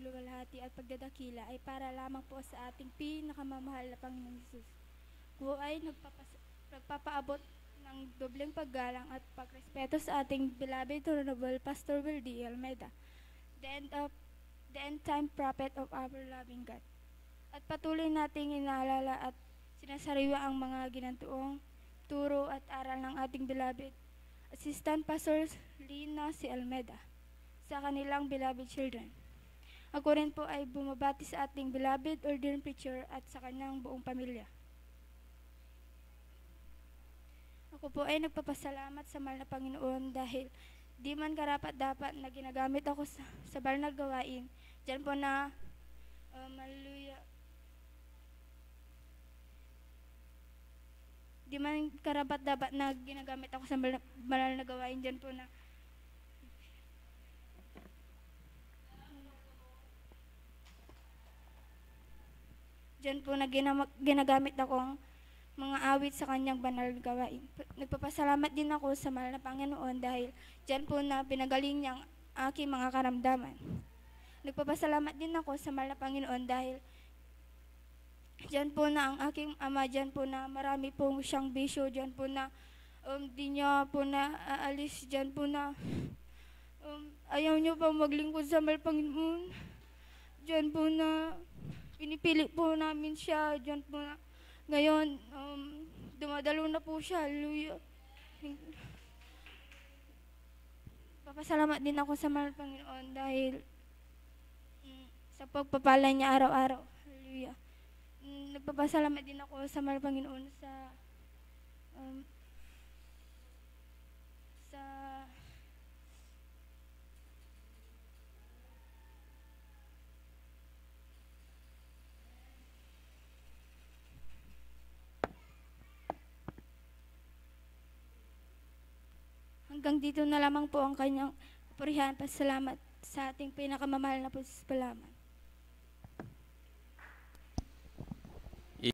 pagluwalhati at pagdadakila ay para lamang po sa ating pinakamamahal na Panginoong Hesus. Po ay nagpapaabot ng dobleng paggalang at pagrespeto sa ating beloved Honorable Pastor Will D. Almeida, the end-time prophet of our loving God. At patuloy nating inaalala at sinasariwa ang mga ginantuong turo at aral ng ating beloved Assistant Pastor Lina C. Almeida sa kanilang beloved children. Ako rin po ay bumabati sa ating beloved ordained preacher at sa kanyang buong pamilya. Ako po ay nagpapasalamat sa mahal na Panginoon dahil di man karapat-dapat na ginagamit ako sa banal na gawain. Diyan po na, hallelujah. Di man karapat-dapat na ginagamit ako sa banal na gawain. Diyan po na, ginagamit akong mga awit sa kanyang banal na gawain. Nagpapasalamat din ako sa mahal na Panginoon dahil diyan po na pinagaling niyang aking mga karamdaman. Nagpapasalamat din ako sa mahal na Panginoon dahil diyan po na ang aking ama, diyan po na marami pong siyang bisyo, diyan po na di niya po na aalis, diyan po na ayaw niyo pa maglingkod sa mahal Panginoon. Diyan po na pinipili po namin siya, diyan po na ngayon, dumadalo na po siya. Hallelujah. Papasalamat din ako sa mahal Panginoon dahil sa pagpapala niya araw-araw. Hallelujah. Nagpapasalamat din ako sa mahal Panginoon sa hanggang dito na lamang po ang kanyang purihan. Pasalamat sa ating pinakamamahal na Palaman.